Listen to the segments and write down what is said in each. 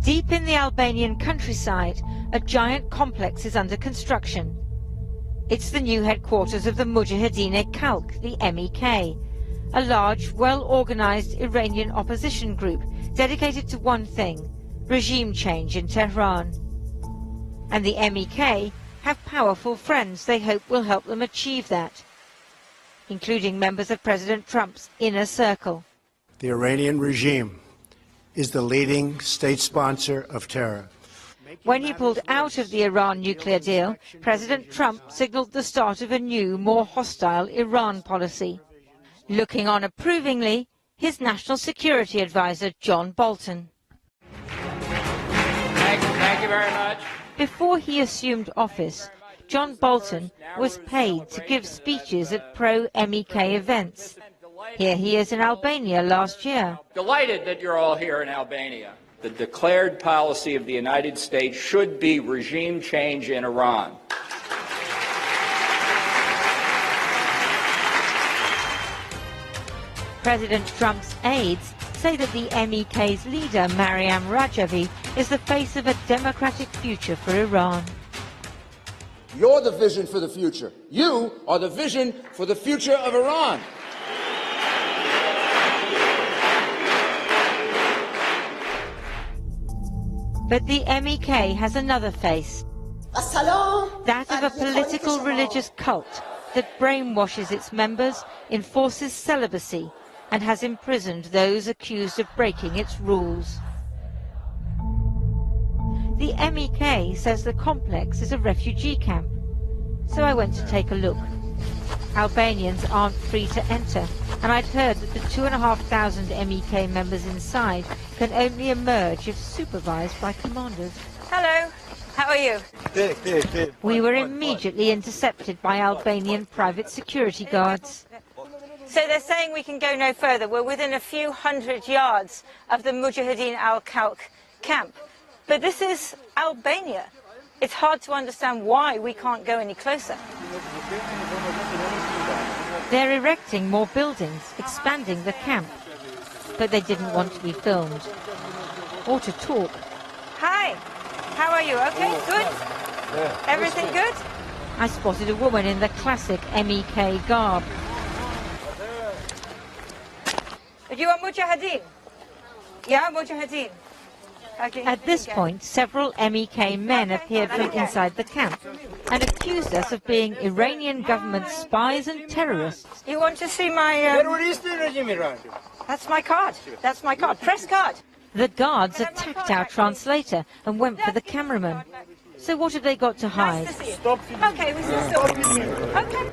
Deep in the Albanian countryside, a giant complex is under construction. It's the new headquarters of the Mujahedin-e-Khalq, the MEK, a large, well-organized Iranian opposition group dedicated to one thing: regime change in Tehran. And the MEK have powerful friends they hope will help them achieve that, including members of President Trump's inner circle. The Iranian regime is the leading state sponsor of terror. When he pulled out of the Iran nuclear deal, President Trump signaled the start of a new, more hostile Iran policy. Looking on approvingly, his national security advisor, John Bolton. Thank you very much. Before he assumed office, John Bolton was paid to give speeches at pro-MEK events. Here he is in Albania last year. Delighted that you're all here in Albania. The declared policy of the United States should be regime change in Iran. President Trump's aides say that the MEK's leader, Maryam Rajavi, is the face of a democratic future for Iran. You're the vision for the future. You are the vision for the future of Iran. But the MEK has another face, that of a political religious cult that brainwashes its members, enforces celibacy, and has imprisoned those accused of breaking its rules. The MEK says the complex is a refugee camp, so I went to take a look. Albanians aren't free to enter, and I'd heard that the 2,500 MEK members inside can only emerge if supervised by commanders. Hello, how are you? We were immediately intercepted by Albanian private security guards. So they're saying we can go no further. We're within a few hundred yards of the Mujahedin al-Khalq camp. But this is Albania. It's hard to understand why we can't go any closer. They're erecting more buildings, expanding the camp. But they didn't want to be filmed or to talk. Hi, how are you? Okay, good? Everything good? I spotted a woman in the classic MEK garb. You are Mujahedin? Yeah, Mujahedin. Okay. At this point, several MEK men appeared from inside the camp and accused us of being Iranian government spies and terrorists. You want to see my... That's my card. That's my card. Press card. The guards attacked our translator and went for the cameraman. So what have they got to hide? Nice to see you. Okay, we can stop. Okay.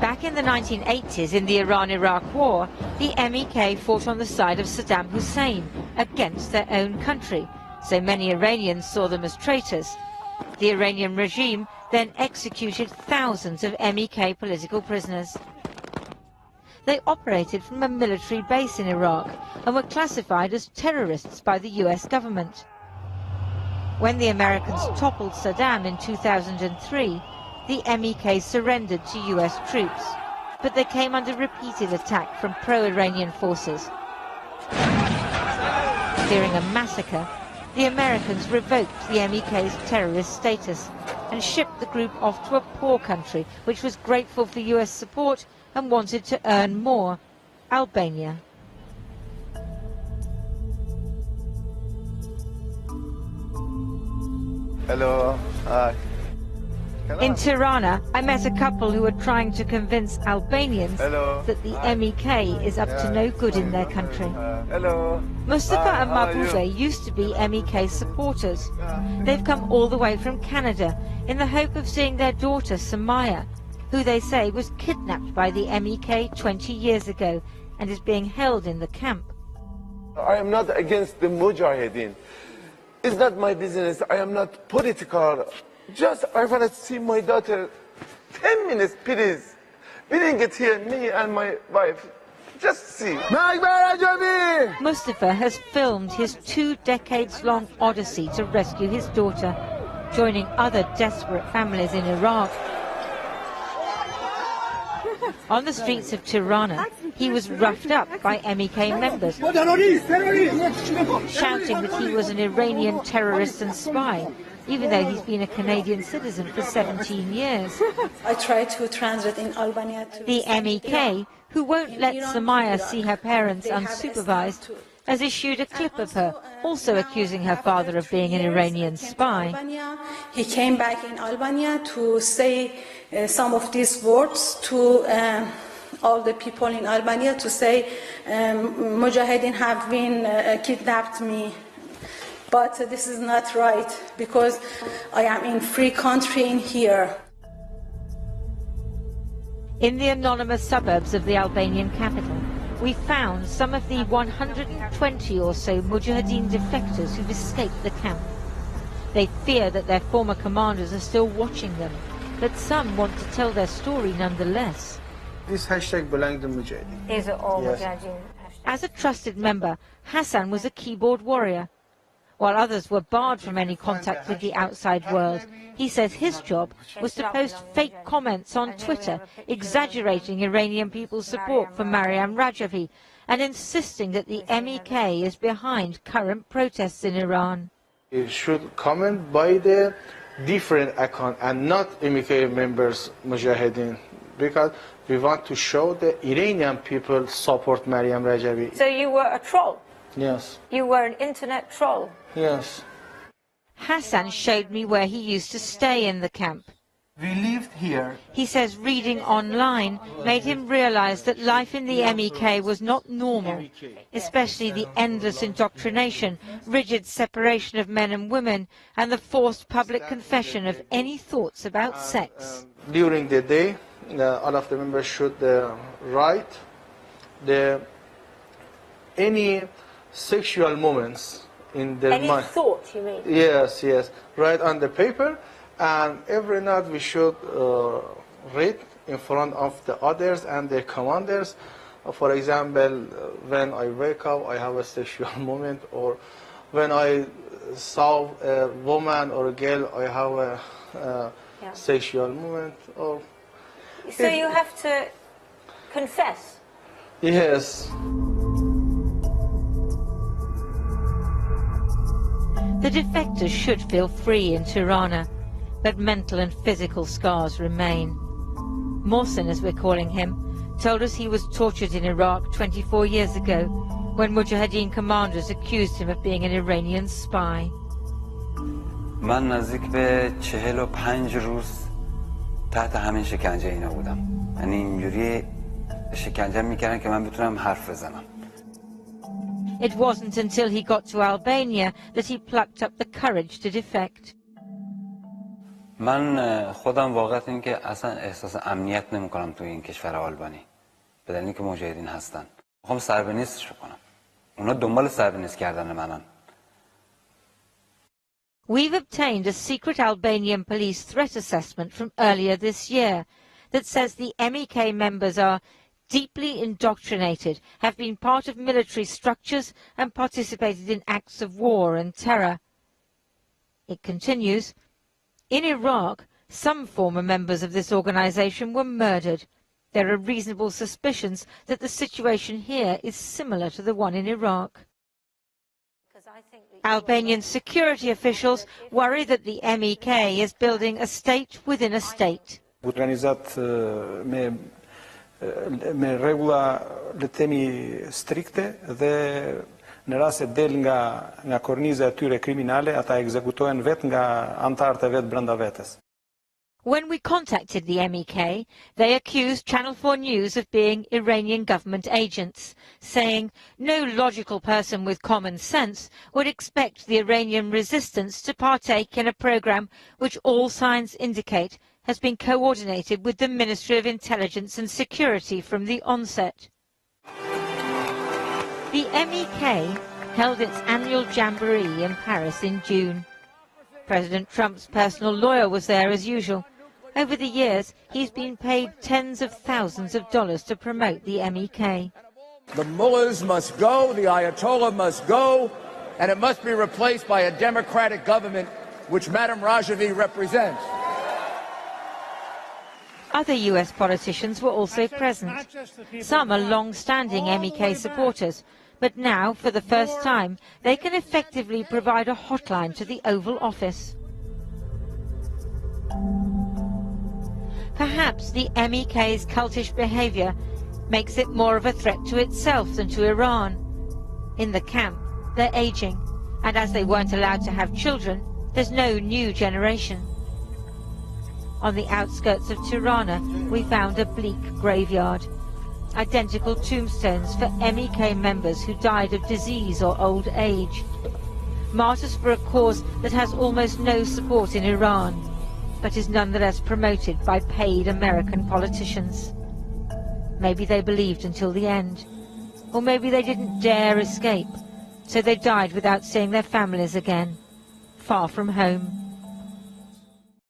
Back in the 1980s, in the Iran-Iraq War, the MEK fought on the side of Saddam Hussein against their own country, so many Iranians saw them as traitors. The Iranian regime then executed thousands of MEK political prisoners. They operated from a military base in Iraq and were classified as terrorists by the US government. When the Americans toppled Saddam in 2003, the MEK surrendered to US troops, but they came under repeated attack from pro-Iranian forces. Fearing a massacre, the Americans revoked the MEK's terrorist status and shipped the group off to a poor country which was grateful for US support and wanted to earn more: Albania. Hello. In Tirana, I met a couple who were trying to convince Albanians that the MEK is up to no good in their country. Mustafa and Mahbube used to be MEK supporters. They've come all the way from Canada in the hope of seeing their daughter Samaya, who they say was kidnapped by the MEK 20 years ago and is being held in the camp. I am not against the Mujahedin. It's not my business. I am not political. Just, I want to see my daughter. 10 minutes, please. Bring it here, me and my wife. Just see. Mustafa has filmed his 2 decades-long odyssey to rescue his daughter, joining other desperate families in Iraq. On the streets of Tirana, he was roughed up by MEK members, shouting that he was an Iranian terrorist and spy, even though he's been a Canadian citizen for 17 years. I try to translate in Albania. The MEK, who won't let Samaya see her parents unsupervised, has issued a clip of her, also accusing her father of being an Iranian spy. He came back in Albania to say some of these words to all the people in Albania, to say, Mujahideen have been kidnapped me. But this is not right, because I am in free country in here. In the anonymous suburbs of the Albanian capital, we found some of the 120 or so Mujahideen defectors who've escaped the camp. They fear that their former commanders are still watching them, but some want to tell their story nonetheless. This hashtag belongs to Mujahideen. These are all Mujahideen. As a trusted member, Hassan was a keyboard warrior. While others were barred from any contact with the outside world, he says his job was to post fake comments on Twitter, exaggerating Iranian people's support for Maryam Rajavi and insisting that the MEK is behind current protests in Iran. You should comment by the different account and not MEK members Mujahideen, because we want to show the Iranian people support Maryam Rajavi. So you were a troll? Yes. You were an internet troll? Yes. Hassan showed me where he used to stay in the camp. We lived here. He says reading online made him realize that life in the MEK was not normal, especially the endless indoctrination, rigid separation of men and women, and the forced public confession of any thoughts about sex. During the day, all of the members should write any sexual moments in their mind. Any thought, you mean? Yes, yes. Write on the paper, and every night we should read in front of the others and their commanders. For example, when I wake up, I have a sexual moment, or when I saw a woman or a girl, I have a sexual moment. Or so you have to confess? Yes. The defectors should feel free in Tirana, but mental and physical scars remain. Mohsen, as we're calling him, told us he was tortured in Iraq 24 years ago when Mujahideen commanders accused him of being an Iranian spy. من نزدیک به 45 روز تحت همین شکنجه اینا بودم. یعنی اینجوری شکنجه میکردن که من بتونم حرف بزنم. It wasn't until he got to Albania that he plucked up the courage to defect. من خودم واقعیت این که اصلا احساس امنیت نمی‌کنم توی این کشور آلبانی. به دلیل اینکه مجاهدین هستن. می‌خوام سربنیستش کنم. اونا دنبال سربنیست کردن منن. We've obtained a secret Albanian police threat assessment from earlier this year that says the MEK members are deeply indoctrinated, have been part of military structures and participated in acts of war and terror. It continues, in Iraq, some former members of this organization were murdered. There are reasonable suspicions that the situation here is similar to the one in Iraq. Albanian security officials worry that the MEK is building a state within a state. Organizat me rregulla le themi strikte dhe në rast se del nga korniza e tyre kriminale, ata ekzekutohen vetë nga antarët e vetë brenda vetes. When we contacted the MEK, they accused Channel 4 News of being Iranian government agents, saying no logical person with common sense would expect the Iranian resistance to partake in a program which all signs indicate has been coordinated with the Ministry of Intelligence and Security from the onset. The MEK held its annual jamboree in Paris in June. President Trump's personal lawyer was there as usual. Over the years, he's been paid tens of thousands of dollars to promote the MEK. The mullahs must go, the Ayatollah must go, and it must be replaced by a democratic government which Madam Rajavi represents. Other US politicians were also present. Some are long-standing MEK supporters, but now, for the first time, they can effectively provide a hotline to the Oval Office. Perhaps the MEK's cultish behavior makes it more of a threat to itself than to Iran. In the camp, they're aging, and as they weren't allowed to have children, there's no new generation. On the outskirts of Tirana, we found a bleak graveyard. Identical tombstones for MEK members who died of disease or old age. Martyrs for a cause that has almost no support in Iran, but is nonetheless promoted by paid American politicians. Maybe they believed until the end, or maybe they didn't dare escape, so they died without seeing their families again, far from home.